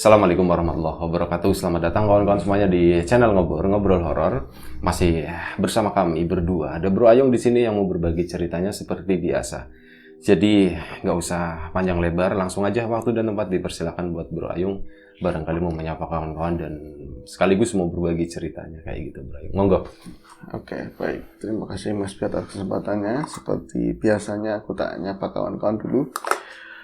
Assalamualaikum warahmatullahi wabarakatuh. Selamat datang kawan-kawan semuanya di channel Ngobrol Horor. Masih bersama kami berdua. Ada Bro Ayung di sini yang mau berbagi ceritanya seperti biasa. Jadi nggak usah panjang lebar, langsung aja waktu dan tempat dipersilakan buat Bro Ayung. Barangkali mau menyapa kawan-kawan dan sekaligus mau berbagi ceritanya kayak gitu, Bro Ayung. Monggo. Oke, baik. Terima kasih Mas Pi atas kesempatannya. Seperti biasanya aku tak nyapa kawan-kawan dulu.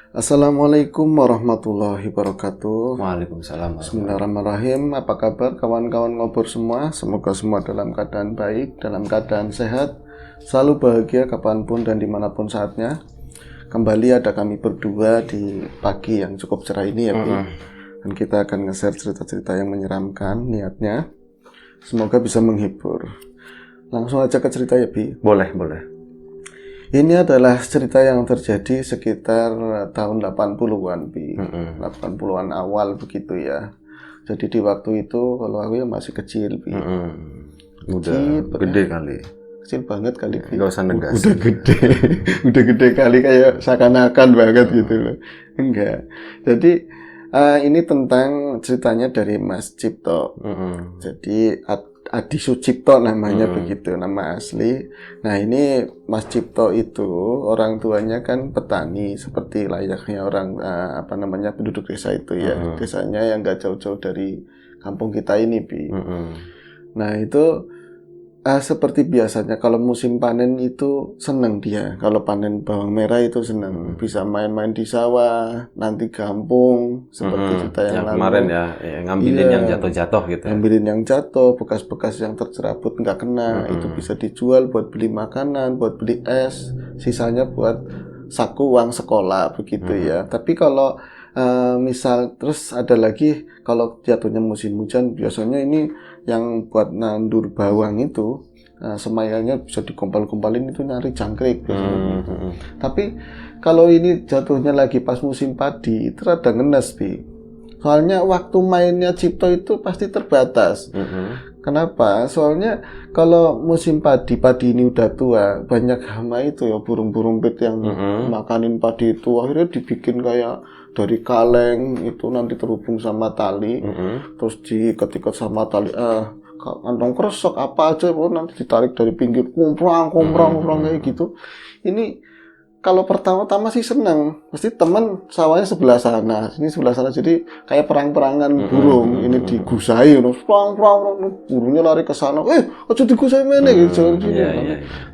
Assalamualaikum warahmatullahi wabarakatuh. Waalaikumsalam. Bismillahirrahmanirrahim. Apa kabar kawan-kawan ngobrol semua? Semoga semua dalam keadaan baik, dalam keadaan sehat, selalu bahagia kapanpun dan dimanapun saatnya. Kembali ada kami berdua di pagi yang cukup cerah ini ya, Pi. Dan kita akan nge-share cerita-cerita yang menyeramkan niatnya. Semoga bisa menghibur. Langsung aja ke cerita ya, Pi. Boleh. Ini adalah cerita yang terjadi sekitar tahun 80-an, Pi. 80-an awal begitu ya. Jadi di waktu itu kalau aku ya masih kecil, Pi. Udah gede kali. Kecil banget kali, Pi. Nggak usah negas. Udah gede. Udah gede kali kayak seakan-akan banget gitu loh. Enggak. Jadi ini tentang ceritanya dari Mas Cipto. Jadi Adi Sucipto namanya begitu, nama asli. Nah ini Mas Cipto itu orang tuanya kan petani seperti layaknya orang penduduk desa itu ya. Desanya yang nggak jauh-jauh dari kampung kita ini, Pi. Nah itu seperti biasanya kalau musim panen itu seneng dia. Kalau panen bawang merah itu seneng, bisa main-main di sawah, nanti gampung seperti cerita yang lalu. Kemarin ya, ngambilin yang jatuh-jatuh gitu. Ngambilin yang jatuh, bekas-bekas yang tercerabut nggak kena, itu bisa dijual buat beli makanan, buat beli es, sisanya buat saku uang sekolah begitu ya. Tapi kalau misal terus ada lagi kalau jatuhnya musim hujan, biasanya ini yang buat nandur bawang itu semayanya bisa dikompal-kompalin itu nyari jangkrik biasanya gitu. Tapi kalau ini jatuhnya lagi pas musim padi itu rada ngenes, Bi. Soalnya waktu mainnya Cipto itu pasti terbatas. Kenapa? Soalnya kalau musim padi ini udah tua, banyak hama itu ya, burung-burung pit yang makanin padi itu. Akhirnya dibikin kayak dari kaleng itu nanti terhubung sama tali, terus diikat-ikat sama tali, kantong kresek apa aja, nanti ditarik dari pinggir, komprang kayak gitu. Ini kalau pertama-tama sih senang, pasti teman sawahnya sebelah sana, sini sebelah sana, jadi kayak perang-perangan burung. Ini digusai, burungnya lari ke sana, aja digusai mana gitu.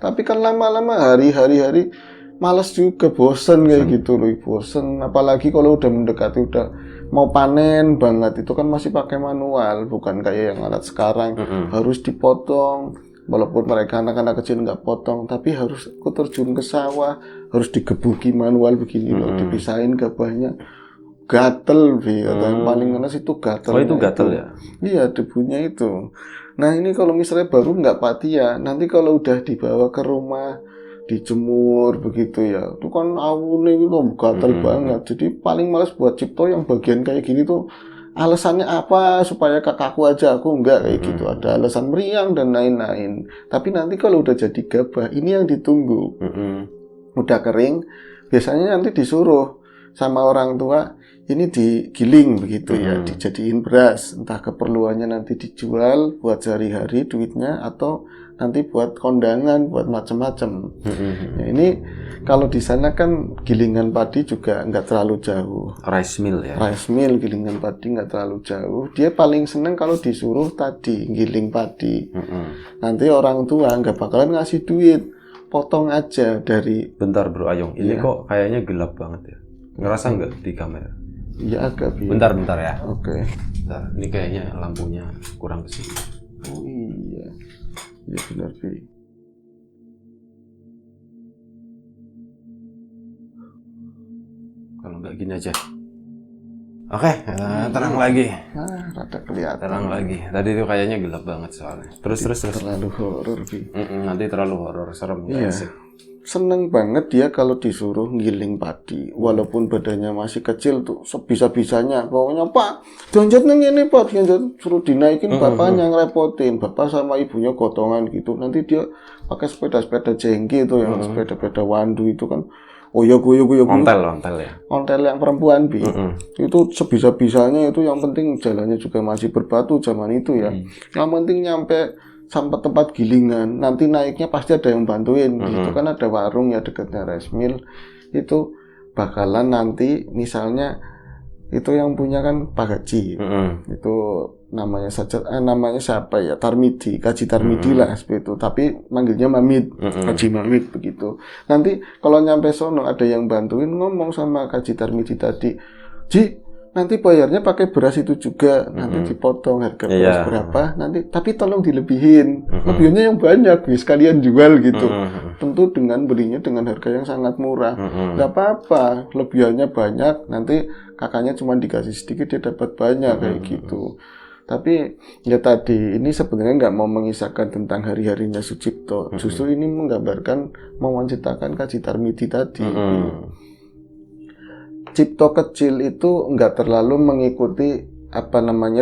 Tapi kan lama-lama hari-hari malas juga, bosen kayak gitu loh, bosen. Apalagi kalau udah mendekati, udah mau panen banget, itu kan masih pakai manual, bukan kayak yang alat sekarang harus dipotong. Walaupun mereka anak-anak kecil nggak potong, tapi harus ikut terjun ke sawah, harus digebuki manual begini loh, dipisahin gabahnya, gatel, atau yang paling ngenes itu gatel. Oh itu gatel ya? Iya, debunya itu. Nah ini kalau misalnya baru nggak pati ya, nanti kalau udah dibawa ke rumah, dijemur begitu ya, itu kan awune itu gatel banget. Jadi paling males buat Cipto yang bagian kayak gini tuh. Alasannya apa supaya kakakku aja, aku enggak kayak gitu. Ada alasan meriang dan lain-lain. Tapi nanti kalau udah jadi gabah, ini yang ditunggu. Udah kering, biasanya nanti disuruh sama orang tua, ini digiling begitu ya, dijadiin beras. Entah keperluannya nanti dijual buat sehari-hari duitnya, atau nanti buat kondangan, buat macam-macam. Ya, ini kalau di sana kan gilingan padi juga nggak terlalu jauh. Rice mill ya? Rice mill, gilingan padi nggak terlalu jauh. Dia paling seneng kalau disuruh tadi giling padi. Nanti orang tua nggak bakalan ngasih duit, potong aja dari. Bentar Bro Ayung, ini kok kayaknya gelap banget ya? Ngerasa nggak di kamera? Iya agak. Bentar ya. Oke. Bentar, ini kayaknya lampunya kurang kesini. Oh iya. Ya benar, Bi. Kalau nggak gini aja. Oke, terang lagi. Rada kelihatan. Terang lagi. Tadi tuh kayaknya gelap banget soalnya. Terus. Terlalu horor, Bi. Nanti terlalu horor, serem. Iya. Seneng banget dia kalau disuruh ngiling padi, walaupun badannya masih kecil tuh, sebisa-bisanya. Pokoknya Pak, janjat neng ini Pak, janjat suruh dinaikin, bapaknya ngerepotin, bapak sama ibunya gotongan gitu. Nanti dia pakai sepeda-sepeda jengki itu, yang sepeda-sepeda wandu itu kan, oh ya gue Ontel ya. ontel yang perempuan Bi. Mm-mm. Itu sebisa-bisanya itu yang penting jalannya juga masih berbatu zaman itu ya. Yang penting nyampe sampai tempat gilingan, nanti naiknya pasti ada yang bantuin. Di situ kan ada warung ya dekatnya rice mill. Itu bakalan nanti misalnya itu yang punya kan Pak Haji. Itu namanya siapa ya? Tarmidi, Kaji Tarmidi lah seperti itu. Tapi manggilnya Mamid, Kaji Mamid begitu. Nanti kalau nyampe sono ada yang bantuin ngomong sama Kaji Tarmidi tadi, Ji, nanti bayarnya pakai beras itu juga, nanti dipotong harga beras berapa, nanti tapi tolong dilebihin, lebihannya yang banyak, sekalian jual gitu. Tentu dengan belinya dengan harga yang sangat murah, nggak apa-apa, lebihannya banyak, nanti kakaknya cuma dikasih sedikit dia dapat banyak kayak gitu. Tapi ya tadi ini sebenarnya nggak mau mengisahkan tentang hari-harinya Sucipto, justru ini menggambarkan mewanceritakan Kaji Tarmidi tadi. Cipto kecil itu nggak terlalu mengikuti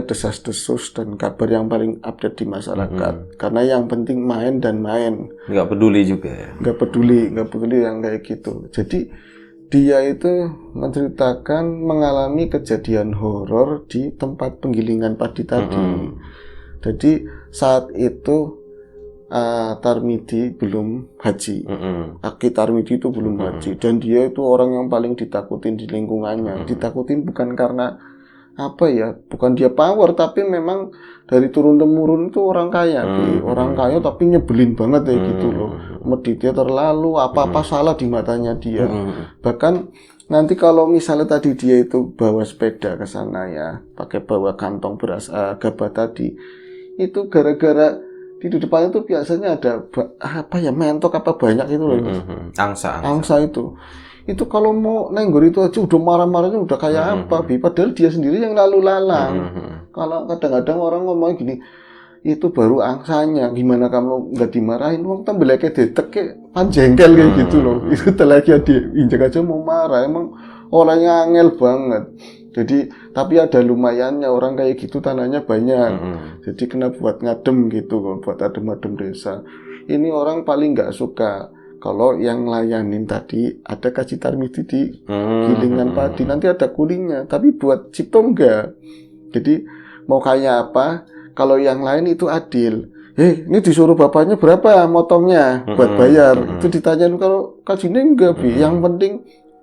desas-desus dan kabar yang paling update di masyarakat, karena yang penting main dan main. Nggak peduli juga ya. Nggak peduli yang kayak gitu. Jadi dia itu menceritakan mengalami kejadian horor di tempat penggilingan padi tadi. Jadi saat itu Tarmidi belum haji. Aki Tarmidi itu belum haji, dan dia itu orang yang paling ditakutin di lingkungannya. Ditakutin bukan karena bukan dia power, tapi memang dari turun temurun itu orang kaya, orang kaya tapi nyebelin banget kayak gitu loh. Meditnya terlalu, apa-apa salah di matanya dia. Bahkan nanti kalau misalnya tadi dia itu bawa sepeda ke sana ya, bawa kantong beras gabah tadi, itu gara-gara di depannya tuh biasanya ada mentok banyak itu loh. Angsa itu kalau mau nenggor itu aja udah marah-marahnya udah kayak padahal dia sendiri yang lalu lalang. Kalau kadang-kadang orang ngomong gini, itu baru angsanya, gimana kamu nggak dimarahin? Wong tembeleke detek kayak panjengkel kayak gitu loh. Itu lagi diinjak aja mau marah, emang orangnya angel banget. Jadi tapi ada lumayannya, orang kayak gitu tanahnya banyak. Jadi kena buat ngadem gitu, buat adem-adem desa. Ini orang paling nggak suka kalau yang layanin tadi ada Kaji Tarmidi di gilingan padi, nanti ada kulingnya. Tapi buat Cipto enggak. Jadi mau kayak apa? Kalau yang lain itu adil. Ini disuruh bapaknya berapa motongnya buat bayar? Itu ditanyain, kalau Kajinya enggak, Bi. Yang penting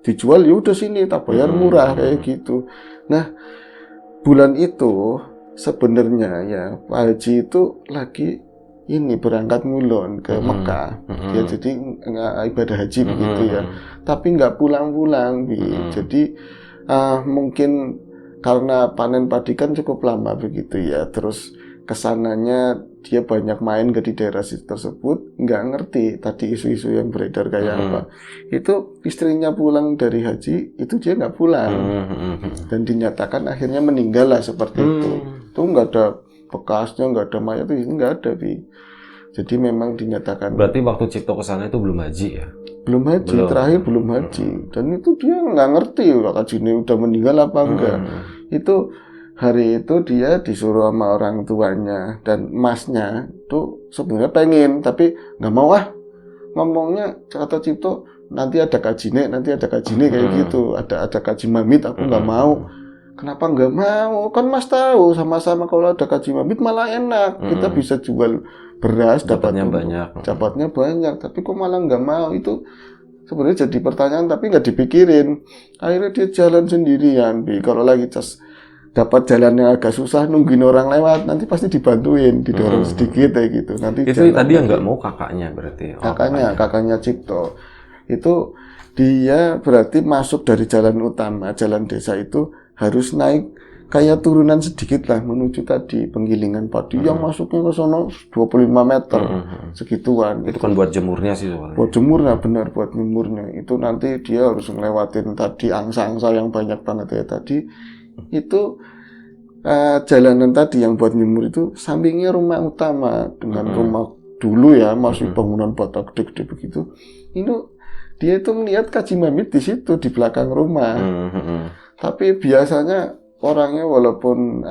dijual ya udah sini tak bayar murah kayak gitu. Nah, bulan itu sebenarnya ya Pak Haji itu lagi berangkat ngulon ke Mekah. Dia jadi ibadah haji begitu ya. Tapi nggak pulang-pulang, Bi. Jadi mungkin karena panen padi kan cukup lama begitu ya. Terus kesananya dia banyak main di daerah tersebut, nggak ngerti tadi isu-isu yang beredar kayak apa. Itu istrinya pulang dari haji, itu dia nggak pulang. Dan dinyatakan akhirnya meninggal lah seperti itu. Itu nggak ada bekasnya, nggak ada mayat, itu nggak ada, Bi. Jadi memang dinyatakan. Berarti waktu Cipto kesana itu belum haji ya? Belum haji, terakhir belum haji. Dan itu dia nggak ngerti Kaji ini udah meninggal apa enggak. Itu hari itu dia disuruh sama orang tuanya dan emasnya tuh sebenarnya pengen, tapi nggak mau ngomongnya kata Cipto nanti ada kajine kayak gitu, ada kaji mamit, aku nggak mau. Kenapa nggak mau? Kan Mas tahu sama-sama kalau ada kaji mamit malah enak, kita bisa jual beras dapatnya banyak, tapi kok malah nggak mau. Itu sebenarnya jadi pertanyaan tapi nggak dipikirin. Akhirnya dia jalan sendirian, Bi. Kalau lagi dapat jalannya agak susah, nungguin orang lewat, nanti pasti dibantuin, didorong sedikit kayak gitu. Nanti itu tadi yang nggak mau kakaknya berarti. Kakaknya Cipto. Itu dia berarti masuk dari jalan utama, jalan desa itu harus naik kayak turunan sedikit lah menuju tadi penggilingan padi yang masuknya ke sono 25 meter segituan. Itu kan buat jemurnya sih soalnya. Buat jemurnya, benar, buat jemurnya. Itu nanti dia harus ngelewatin tadi angsa-angsa yang banyak banget ya tadi. Itu jalanan tadi yang buat nyemur itu sampingnya rumah utama dengan rumah dulu ya, masih bangunan bata gede-gede begitu. Ini dia itu melihat Kaji Mamit di situ di belakang rumah. Tapi biasanya orangnya walaupun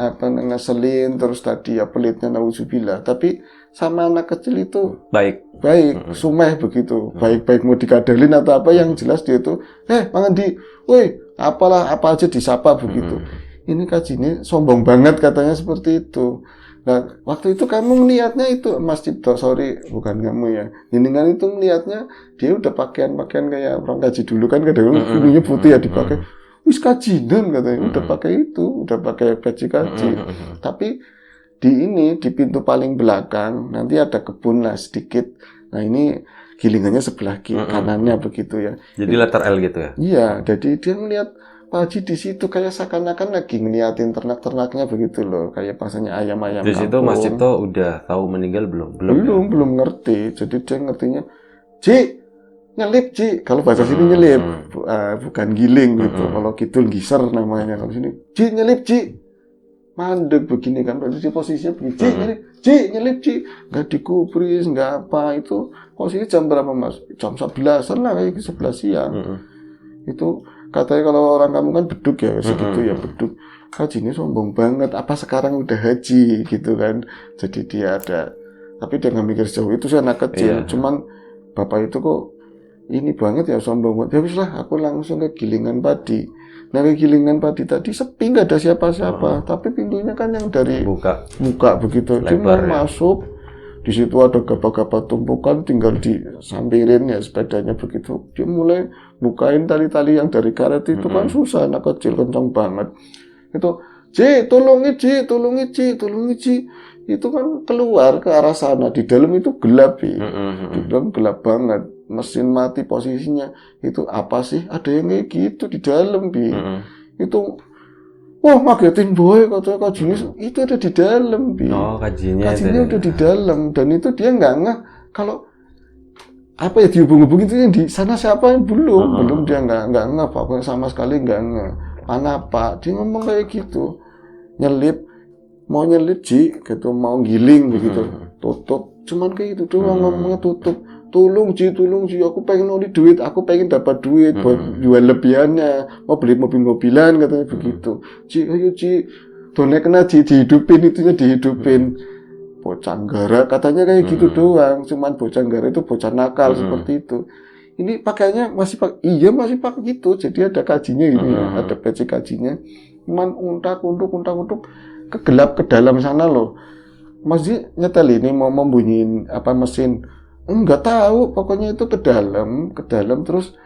ngeselin terus tadi ya pelitnya nauzubillah, tapi sama anak kecil itu Baik. baik, sumeh begitu, baik-baik mau dikadalin atau apa, yang jelas dia itu, mangan di, woi, apalah, apa aja disapa begitu. Ini kajinya sombong banget katanya seperti itu. Nah, waktu itu kamu melihatnya itu, Mas Cipto, sorry, bukan kamu ya, ini kan itu melihatnya, dia udah pakaian-pakaian kayak orang kaji dulu kan, kadang ininya putih ya dipakai, wis kajinan katanya, udah pakai itu, udah pakai peci kaji. Tapi di pintu paling belakang nanti ada kebun lah sedikit. Nah ini gilingannya sebelah kiri kanannya begitu ya. Jadi letter L gitu ya? Iya, jadi dia ngeliat Pak Haji di situ kayak seakan-akan lagi ngeliatin ternak-ternaknya begitu loh, kayak pasanya ayam-ayam Di situ kampung. Mas Cipto udah tahu meninggal belum? Belum ngerti. Jadi dia ngertinya, Ji, nyelip Ji. Kalau bahasa sini nyelip, bukan giling gitu. Kalau kidul giser namanya. Kalau sini, Ji nyelip Ji. Mandek begini kan, berarti posisinya begini, Ji nyelip Ji, nggak dikubris, nggak apa, itu posisinya jam berapa Mas? Jam 11-an lah, kayak 11 siang. Itu katanya kalau orang kamu kan beduk ya, segitu ya beduk. Haji ini sombong banget, apa sekarang udah haji gitu kan, jadi dia ada, tapi dia nggak mikir sejauh itu sih anak kecil, cuman bapak itu kok ini banget ya, sombong banget. Ya wis lah, aku langsung ke gilingan padi. Nah, ke gilingan padi tadi sepi, nggak ada siapa-siapa. Tapi pintunya kan yang dari buka begitu. Dia mau masuk, di situ ada gapa-gapa tumpukan, tinggal disampirin ya sepedanya begitu. Dia mulai bukain tali-tali yang dari karet itu kan susah, anak kecil kencang banget. Itu, Ji, tolongi Ji. Itu kan keluar ke arah sana. Di dalam itu gelap, Di dalam gelap banget. Mesin mati posisinya. Itu apa sih? Ada yang kayak gitu di dalam, Itu, wah ngagetin boy, katanya kajinya itu ada di dalam, Oh, kajinya udah di dalam. Dan itu dia nggak ngeh kalau apa ya dihubung-hubung itu yang di sana siapa yang belum dia nggak ngeh, pokoknya sama sekali nggak ngeh. Mana Pak? Dia ngomong kayak gitu. Mau nyelip Ji, gitu, mau giling begitu, tutup, cuman kayak gitu doang ngomongnya tutup, tolong Ji, aku pengen oli duit, aku pengen dapat duit buat jual lebihannya, mau beli mobil-mobilan katanya begitu, Ji, ayo Ji, donek kena Ji, dihidupin itunya dihidupin, bocah gara katanya kayak gitu doang, cuman bocah gara itu bocah nakal seperti itu. Ini pakainya masih pakai gitu, jadi ada kajinya ini ya, ada peci kajinya, cuman untak-untuk kegelap ke dalam sana loh. Masih nyetel ini mau membunyiin apa mesin. Enggak tahu, pokoknya itu ke dalam terus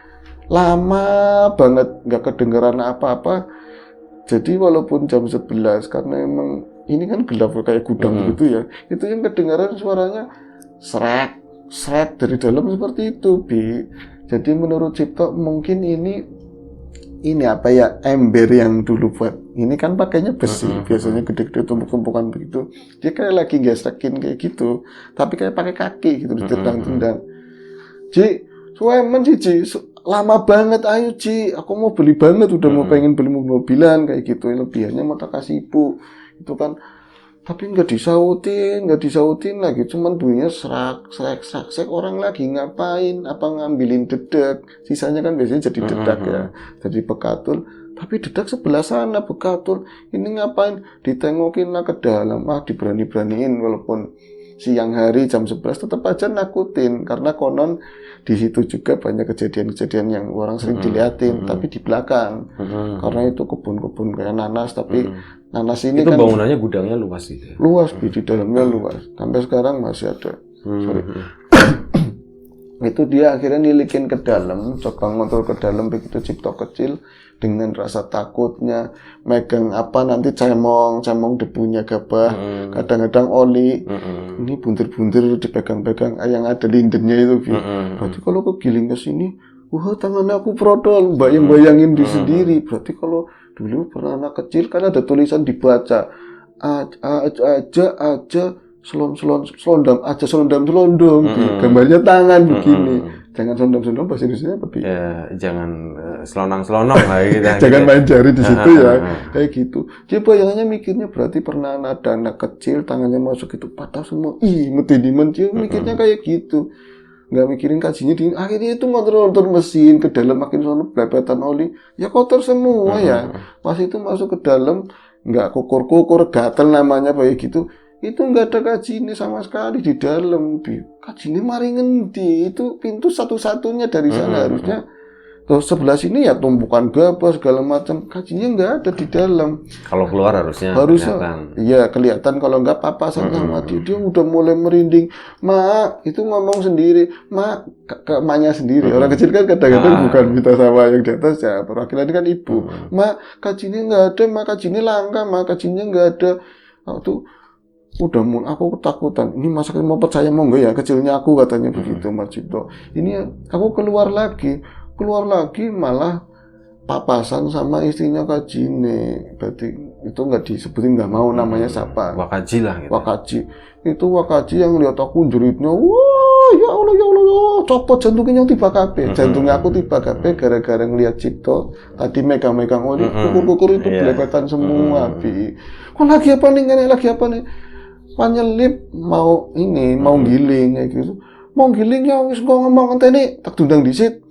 lama banget nggak kedengeran apa-apa. Jadi walaupun jam 11 karena emang ini kan gelap kayak gudang gitu ya. Itu yang kedengaran suaranya srek dari dalam seperti itu, Bi. Jadi menurut Cipto mungkin ini apa ya, ember yang dulu buat ini kan pakainya besi, biasanya gede-gede tumpuk-tumpukan begitu, dia kayak lagi gesekin kayak gitu, tapi kayak pakai kaki gitu, ditendang-tendang. Ji, suemen Ji, lama banget, ayo Ji, aku mau beli banget, udah mau pengen beli mobilan kayak gitu, lebihannya mau tak kasih ibu, itu kan, tapi nggak disautin lagi, cuman bunyinya serak, orang lagi ngapain, apa ngambilin dedak, sisanya kan biasanya jadi dedak ya, jadi bekatul, tapi dedak sebelah sana bekatul, ini ngapain, ditengokin lah ke dalam, diberani-beraniin, walaupun siang hari jam 11 tetap aja nakutin, karena konon di situ juga banyak kejadian-kejadian yang orang sering diliatin, tapi di belakang, karena itu kebun-kebun kayak nanas, tapi nanas ini itu kan bangunannya gudangnya luas gitu ya? Luas, di dalamnya luas. Sampai sekarang masih ada. Itu dia akhirnya nilikin ke dalam, coba ngontrol ke dalam begitu Cipto kecil dengan rasa takutnya, megang apa nanti cemong debunya gabah, kadang-kadang oli, ini buntir-buntir dipegang-pegang, yang ada lindennya itu. Berarti kalau kegiling ke sini, wah tangan aku prodol, bayangin di sendiri. Berarti kalau dulu pernah anak kecil kan ada tulisan dibaca aja selondam gambarnya tangan begini, jangan selondam bahasa Indonesia apa ya, jangan selonang lah gitu. Jangan main jari di situ ya, kayak gitu. Dia bayangannya mikirnya berarti pernah ada anak kecil tangannya masuk itu patah semua, metidimen, dia mikirnya kayak gitu, nggak mikirin kajinya. Akhirnya itu motor mesin ke dalam, makin sono blebetan oli, ya kotor semua ya. Pas itu masuk ke dalam, nggak kukur gatel namanya kayak gitu. itu nggak ada kajine sama sekali di dalam. Kajine mari ngendi? Itu pintu satu-satunya dari sana harusnya. Terus sebelah sini ya tumpukan gabah segala macam, kajinya nggak ada di dalam. Kalau keluar harusnya kelihatan. Iya kelihatan, kalau nggak papasan sama dia udah mulai merinding. Mak, itu ngomong sendiri, mak ke emaknya sendiri. Orang kecil kan kadang-kadang bukan minta sama yang di atas ya, perwakilan kan ibu. Mak, kajinya nggak ada, mak kajinya langka, mak kajinya nggak ada. Waktu udah mulai aku ketakutan. Ini masakan mau percaya mau nggak ya, kecilnya aku katanya begitu Mas Cipto. Ini aku keluar lagi malah papasan sama istrinya Kajine. Berarti itu nggak disebutin, nggak mau namanya siapa. Wakaji lah gitu. Wakaji. Itu Wakaji yang lihat aku jeritnya, wah ya Allah ya copot jantungnya tiba kabeh. Jantungnya aku tiba kabeh gara-gara ngelihat Cipto tadi megang-megang kukur-kukur itu belepetan semua. Kok lagi apa nih? Panyelip mau giling kayak gitu. Mau giling ya wis ngomong ngenteni tak dundang disit.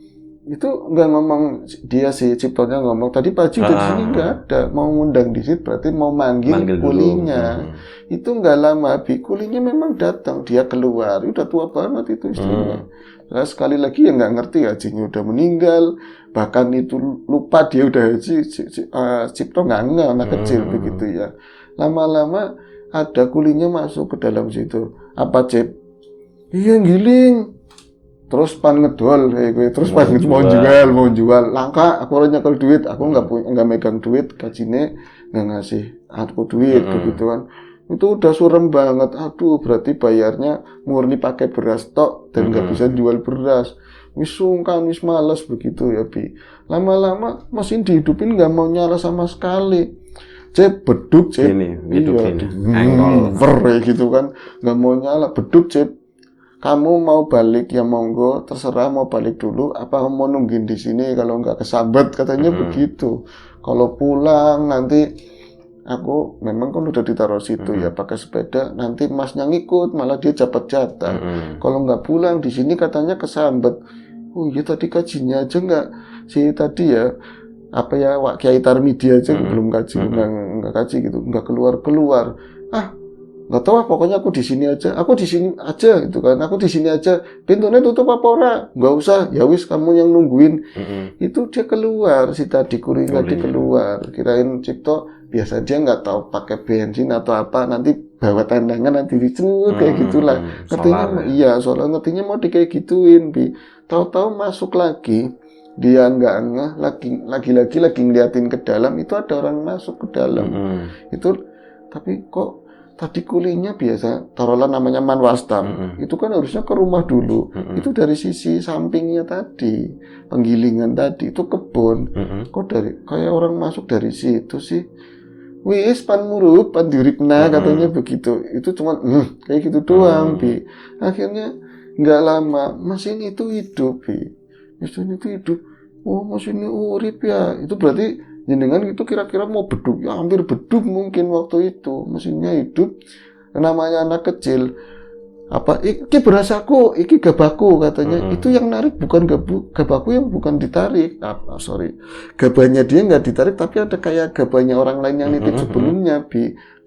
Itu nggak ngomong dia si Ciptonya ngomong tadi Pak Haji udah di sini nggak ada, mau ngundang di situ berarti mau manggil kulinya. Itu nggak lama kulinya memang datang, dia keluar udah tua banget itu istrinya. Nah, sekali lagi ya nggak ngerti Hajinya udah meninggal, bahkan itu lupa dia udah Haji. Cipto nggak anak kecil begitu ya. Lama-lama ada kulinya masuk ke dalam situ. Apa Cip? Iya giling. Terus pan ngedol kayak gue, terus pan mau jual, langka, aku orang nyekel duit, aku nggak megang duit, Kajine nggak ngasih aku duit begitu kan, itu udah surem banget, aduh berarti bayarnya murni pakai beras tok dan nggak bisa jual beras, wis sungkan, wis males begitu ya lama-lama mesin dihidupin nggak mau nyala sama sekali. Cep beduk Cep, gitu kan, nggak mau nyala, beduk Cep. Kamu mau balik ya monggo, terserah mau balik dulu apa mau nungguin di sini kalau nggak kesambet katanya begitu. Kalau pulang nanti aku memang kan udah ditaruh situ ya pakai sepeda, nanti masnya ngikut malah dia dapat jatah. Kalau nggak pulang di sini katanya kesambet. Oh iya tadi kajinya aja nggak tadi ya apa ya Wak Kiai Tarmidi aja belum kaji, nggak kaji gitu, nggak keluar. Nggak tahu pokoknya aku di sini aja gitu kan, aku di sini aja, pintunya tutup apa ora, nggak usah ya wis kamu yang nungguin. Itu dia keluar, si tadi kuring tadi keluar, kirain Cipto biasa dia nggak tahu pakai bensin atau apa, nanti bawa tandangan nanti dicut kayak gitulah ngertinya. Iya soalnya ngertinya mau kayak gituin tahu-tahu masuk lagi, dia nggak ngeh, lagi ngeliatin ke dalam, itu ada orang masuk ke dalam. Itu tapi kok tadi kulinya biasa, taruhlah namanya Manwastam, itu kan harusnya ke rumah dulu. Itu dari sisi sampingnya tadi, penggilingan tadi, itu kebun. Kok dari kayak orang masuk dari situ sih? Wis pan murup, pan diripna katanya begitu. Itu cuma kayak gitu doang, Akhirnya nggak lama mesin itu hidup, Mesin itu hidup. Oh mesin ini urip ya. Itu berarti jenengan itu kira-kira mau beduk ya, hampir beduk mungkin waktu itu, mesinnya hidup. Namanya anak kecil apa iki berasaku, iki gabaku katanya. Itu yang narik bukan gabaku yang bukan ditarik, gabahnya dia nggak ditarik, tapi ada kayak gabahnya orang lain yang nitip sebelumnya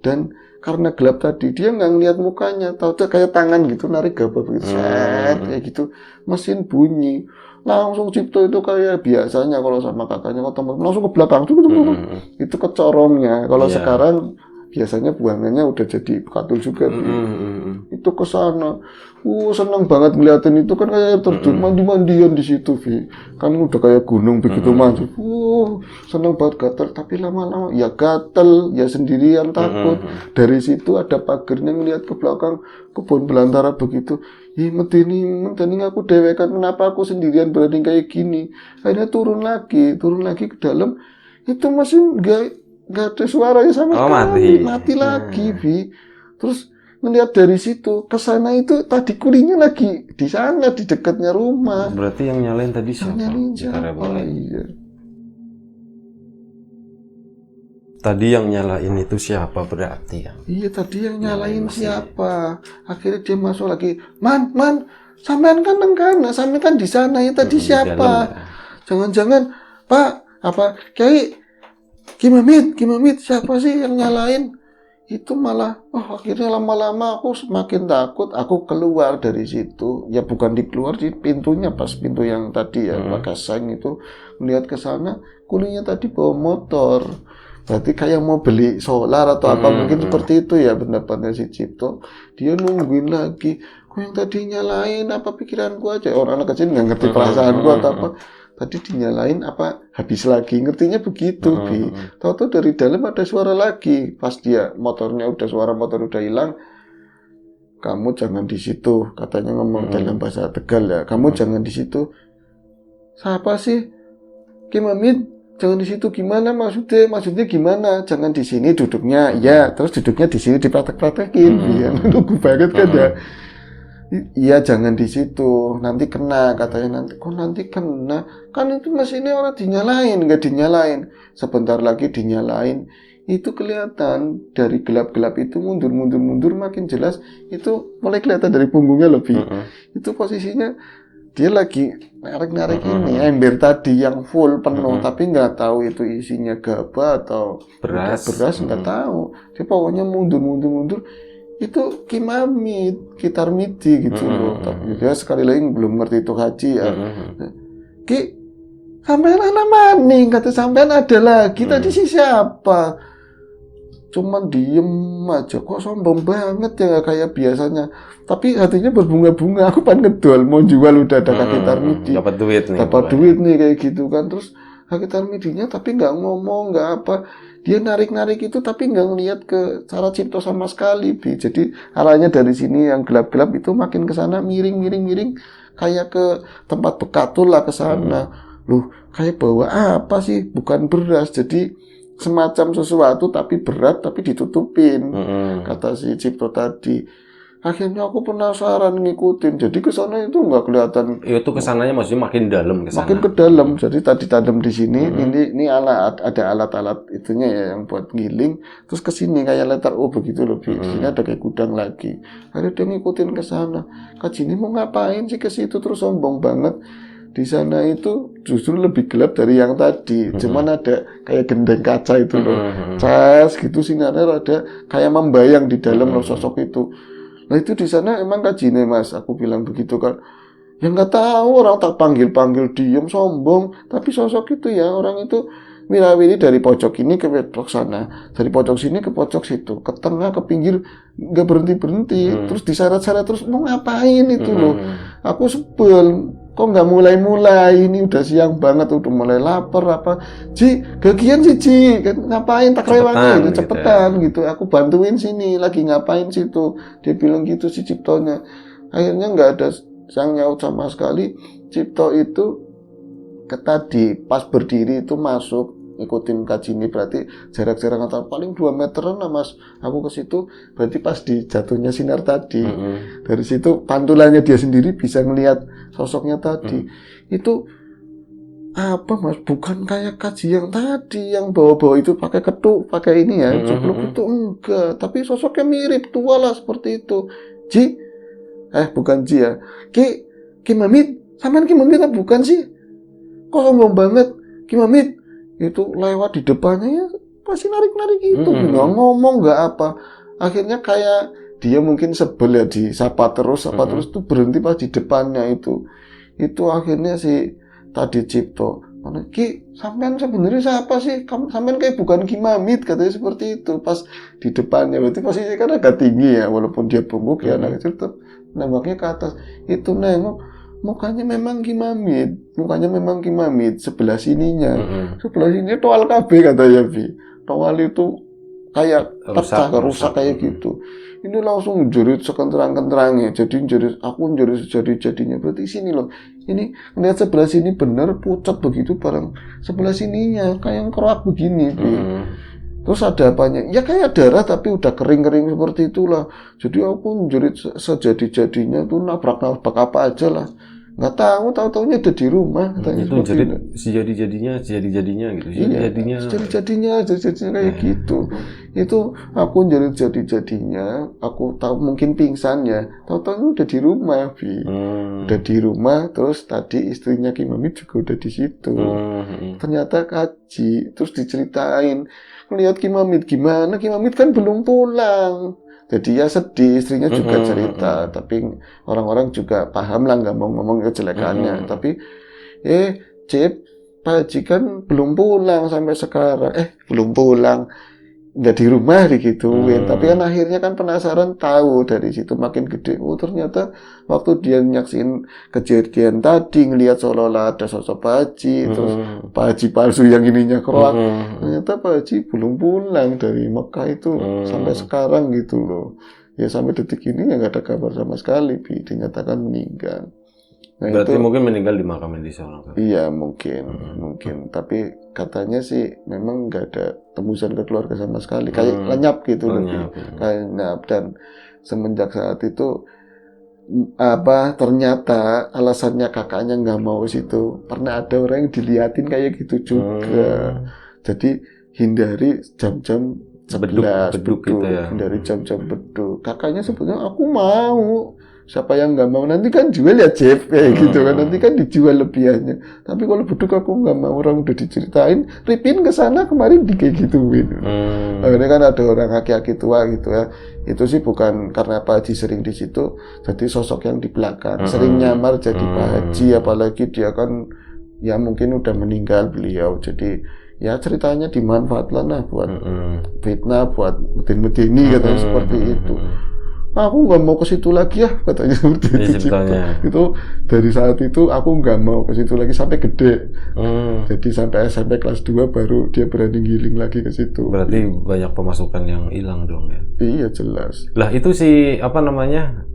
dan karena gelap tadi dia nggak ngeliat mukanya, tahu kayak tangan gitu narik gabah begitu, kayak gitu, mesin bunyi. Langsung Cipto itu kayak biasanya kalau sama kakaknya ketemu langsung ke belakang itu kecorongnya. Kalau sekarang biasanya buangannya udah jadi katul juga. Itu ke sana. Senang banget ngeliatin itu kan kayak terjun mandi-mandian di situ, kan udah kayak gunung begitu maju. Senang banget gatel, tapi lama-lama ya gatel, ya sendirian takut. Dari situ ada pagernya ngeliat ke belakang kebun belantara begitu. Medeni aku dewekan, kenapa aku sendirian berani kayak gini. Akhirnya turun lagi ke dalam, itu masih nggak ada suaranya sama sekali, mati lagi. Terus ngelihat dari situ ke sana, itu tadi kulinya lagi di sana di dekatnya rumah. Berarti yang nyalain tadi siapa? Iya. Tadi yang nyalain itu siapa berarti ya? Iya tadi yang nyalain siapa? Akhirnya dia masuk lagi. Man, sampean kan di sana ya tadi siapa? Jangan-jangan Pak, apa Kiai Kimamit, siapa sih yang nyalain? itu malah akhirnya lama-lama aku semakin takut, aku keluar dari situ. Ya bukan dikeluar sih, pintunya pas pintu yang tadi ya pakai seng itu, melihat ke sana, kulinya tadi bawa motor. Berarti kayak mau beli solar atau apa mungkin seperti itu ya pendapatnya si Cipto. Dia nungguin lagi, kok yang tadi nyalain apa pikiranku aja, orang anak kecil nggak ngerti perasaanku atau apa. Tadi dinyalain apa habis lagi, ngertinya begitu Bi. Tahu-tahu dari dalam ada suara lagi, pas dia motornya udah, suara motor udah hilang, kamu jangan di situ, katanya ngomong dalam bahasa Tegal ya, kamu jangan di situ. Siapa sih? Kim Hamid, jangan di situ, gimana maksudnya gimana? Jangan di sini duduknya, ya terus duduknya di sini dipraktek-praktekin, ya nunggu banget kan ya. Iya jangan di situ, nanti kena katanya. Nanti kena, kan itu mesinnya orang dinyalain, nggak dinyalain, sebentar lagi dinyalain. Itu kelihatan dari gelap-gelap itu mundur makin jelas, itu mulai kelihatan dari punggungnya lebih. Itu posisinya dia lagi narik ini ember tadi yang full penuh, tapi nggak tahu itu isinya gabah atau beras nggak tahu. Dia pokoknya mundur. Itu Kim Hamid, Kitar Midi gitu loh. Tapi dia sekali lagi belum ngerti itu haji ya. Ki, sampean anak maning, kata sampean ada lagi. Tadi si siapa? Cuman diem aja, kok sombong banget ya, gak kayak biasanya. Tapi hatinya berbunga-bunga. Aku pengen ngedol, mau jual udah ada Kitar Midi. Dapat duit nih kayak gitu kan. Terus Kitar Midinya tapi nggak ngomong, nggak apa. Dia narik itu tapi nggak ngelihat ke cara Cipto sama sekali, Bi. Jadi arahnya dari sini yang gelap-gelap itu makin ke sana, miring kayak ke tempat bekatul lah ke sana. Loh, kayak bawa apa sih? Bukan beras. Jadi semacam sesuatu tapi berat tapi ditutupin. Kata si Cipto tadi. Akhirnya aku penasaran ngikutin. Jadi ke sana itu nggak kelihatan. Itu kesananya maksudnya makin dalam ke sana. Makin ke dalam. Jadi tadi tanam di sini, ini ada alat-alat itunya ya yang buat giling. Terus ke sini kayak letter O begitu loh. Di sini ada kayak gudang lagi. Akhirnya dia ngikutin ke sana. Kak Jini mau ngapain sih ke situ, terus sombong banget. Di sana itu justru lebih gelap dari yang tadi. Cuman ada kayak gendeng kaca itu loh. Cas gitu sinarnya ada kayak membayang di dalam loh sosok itu. Nah itu di sana emang Kajine Mas, aku bilang begitu kan. Ya nggak tahu, orang tak panggil diem sombong, tapi sosok itu ya orang itu wirawiri dari pojok ini ke pojok sana, dari pojok sini ke pojok situ, ke tengah ke pinggir, nggak berhenti terus diseret-seret terus mau ngapain itu loh. Aku sebel, kok nggak mulai ini udah siang banget, udah mulai lapar apa. Ji, gagian sih Ji, ngapain tak rewangi, cepetan gitu. Aku bantuin sini, lagi ngapain situ. Dia bilang gitu si Ciptonya. Akhirnya nggak ada yang nyaut sama sekali. Cipto itu tadi pas berdiri itu masuk ikutin Kajini, berarti jarak-jarak antara paling 2 meteran lah Mas. Aku ke situ berarti pas di jatuhnya sinar tadi. Dari situ pantulannya dia sendiri bisa ngelihat sosoknya tadi. Itu apa Mas? Bukan kayak Kaji yang tadi yang bawa-bawa itu pakai ketuk, pakai ini ya, cupluk itu enggak, tapi sosoknya mirip, tua lah seperti itu. Ji, bukan Ji ya. Kim Hamid, sampean Kim Hamid bukan sih? Kok sombong banget? Kim Hamid itu lewat di depannya ya pasti narik itu, nggak ngomong nggak apa. Akhirnya kayak dia mungkin sebel ya, disapa terus tuh berhenti pas di depannya itu akhirnya si tadi Cipto, Ki sampean sebenarnya siapa sih? Sampean kayak bukan Kim Hamid, katanya seperti itu pas di depannya. Berarti posisinya kan agak tinggi ya, walaupun dia bungkuk ya anak kecil tetap nembaknya ke atas. Itu nengok mukanya memang Kim Hamid, sebelah sininya. Sebelah sini toal KB katanya Bi. Toal itu kayak rusak kayak gitu. Ini langsung jerit sekenterang-kenterangnya. Aku jerit sejadi-jadinya. Berarti sini loh. Ini lihat sebelah sini bener pucat begitu barang. Sebelah sininya kayak keruak begini Bi. Terus ada apanya? Ya kayak darah tapi udah kering-kering seperti itulah. Jadi aku jerit sejadi-jadinya tuh nabrak apa aja lah. Nggak tahu-taunya ada di rumah katanya. Itu jerit sejadi-jadinya gitu. Jadi-jadinya kayak gitu. Itu aku jerit jadi-jadinya, aku tahu mungkin pingsan ya. Tahu-taunya udah di rumah, Bi. Udah di rumah, terus tadi istrinya Kim Hamid juga udah di situ. Ternyata Kaji, terus diceritain ngelihat Ki Mamit, gimana Ki Mamit kan belum pulang. Jadi ya sedih, istrinya juga cerita, tapi orang-orang juga paham lah, nggak mau ngomong kejelekannya. Tapi, Cip, Pak Haji kan belum pulang sampai sekarang. Belum pulang, nggak di rumah digituin. Tapi kan akhirnya kan penasaran, tahu dari situ makin gede. Oh ternyata waktu dia nyaksin kejadian tadi, ngelihat seolah-olah ada sosok Pak Haji, terus Pak Haji palsu yang ininya keroak. Ternyata Pak Haji belum pulang dari Mekah itu sampai sekarang gitu loh. Ya sampai detik ini ya nggak ada kabar sama sekali, dinyatakan meninggal. Nah, berarti itu, mungkin meninggal di makam di sana. iya mungkin. Tapi katanya sih memang nggak ada tembusan ke keluarga sama sekali, kayak lenyap gitu lebih, kayak lenyap. Dan semenjak saat itu ternyata alasannya kakaknya nggak mau ke situ, pernah ada orang yang diliatin kayak gitu juga. Jadi hindari jam-jam 11 beduk gitu ya. Hindari jam-jam beduk. Kakaknya sebetulnya aku mau. Siapa yang nggak mau, nanti kan jual ya Jeff kayak gitu kan, nanti kan dijual lebihannya. Tapi kalau beduk aku nggak mau, orang udah diceritain, Ripin kesana kemarin kayak gituin. Akhirnya kan ada orang aki-aki tua gitu ya, itu sih bukan karena Pak Haji sering di situ, jadi sosok yang di belakang sering nyamar jadi Pak Haji, apalagi dia kan ya mungkin udah meninggal beliau, jadi ya ceritanya dimanfaatkan lah buat fitnah, buat medeni katanya seperti itu. Aku nggak mau ke situ lagi ya, katanya seperti itu. Itu dari saat itu aku nggak mau ke situ lagi sampai gede. Jadi sampai SMP kelas 2 baru dia berani giling lagi ke situ. Berarti banyak pemasukan yang hilang dong ya? Iya jelas. Lah itu si apa namanya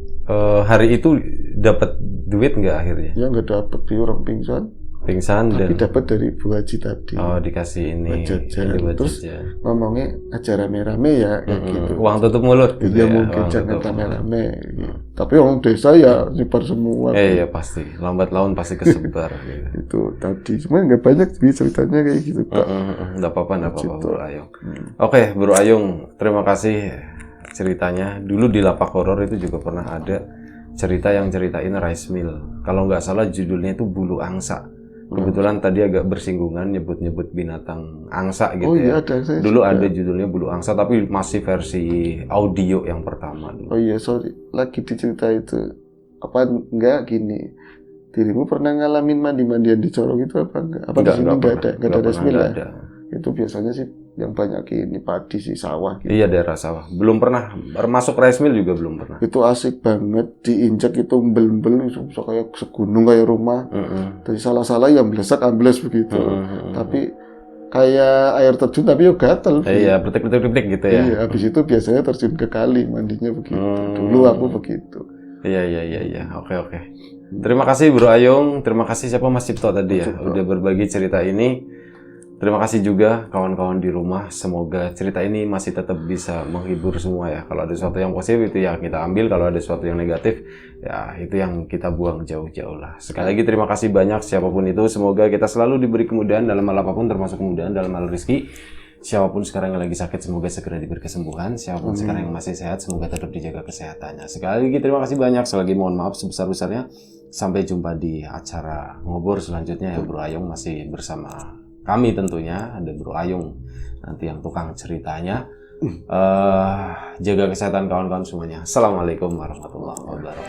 hari itu dapat duit nggak akhirnya? Ya nggak dapat, dia orang pingsan. Tapi dapat dari Bu Haji tadi. Oh dikasih ini. Terus ngomongnya aja rame-rame ya kayak gitu. Uang tutup mulut. Iya mungkin jangan rame-rame. Gitu. Tapi orang desa ya nyebar semua. Iya pasti. Lambat laun pasti kesebar. Gitu. Itu tadi. Cuma nggak banyak sih ceritanya kayak gitu. Nggak apa-apa Bro Ayung. Oke Bro Ayung, terima kasih ceritanya. Dulu di Lapak Horor itu juga pernah ada cerita yang ceritain rice mill. Kalau nggak salah judulnya itu Bulu Angsa. Kebetulan tadi agak bersinggungan nyebut-nyebut binatang angsa gitu ya. Ada, dulu ada judulnya Bulu Angsa, tapi masih versi audio yang pertama dulu. Oh iya, sorry. Lagi dicerita itu. Apa enggak gini? Dirimu pernah ngalamin mandi-mandian di Corong itu apa enggak? Apa di sini enggak ada resmi lah? Itu biasanya sih yang banyak ini padi sih, sawah gitu. Iya, daerah sawah. Belum pernah masuk rice mill juga belum pernah. Itu asik banget, diinjak itu embel-embel bisa kayak segunung kayak rumah. Dari salah-salah yang melesak ambles begitu. Tapi kayak air terjun tapi yo gatel. Iya, petik-petik gitu ya. Iya, habis itu biasanya terjun ke kali, mandinya begitu. Dulu aku begitu. Iya. Oke. Terima kasih Bro Ayung, terima kasih siapa Mas Cipto tadi ya, udah berbagi cerita ini. Terima kasih juga kawan-kawan di rumah. Semoga cerita ini masih tetap bisa menghibur semua ya. Kalau ada sesuatu yang positif itu ya kita ambil. Kalau ada sesuatu yang negatif ya itu yang kita buang jauh-jauh lah. Sekali lagi terima kasih banyak siapapun itu. Semoga kita selalu diberi kemudahan dalam hal apapun, termasuk kemudahan dalam hal rezeki. Siapapun sekarang yang lagi sakit semoga segera diberi kesembuhan. Siapapun sekarang yang masih sehat semoga tetap dijaga kesehatannya. Sekali lagi terima kasih banyak. Sekali lagi mohon maaf sebesar-besarnya. Sampai jumpa di acara ngobrol selanjutnya ya. Bro Ayung masih bersama kami tentunya, ada Bro Ayung nanti yang tukang ceritanya. Jaga kesehatan kawan-kawan semuanya. Assalamualaikum warahmatullahi wabarakatuh.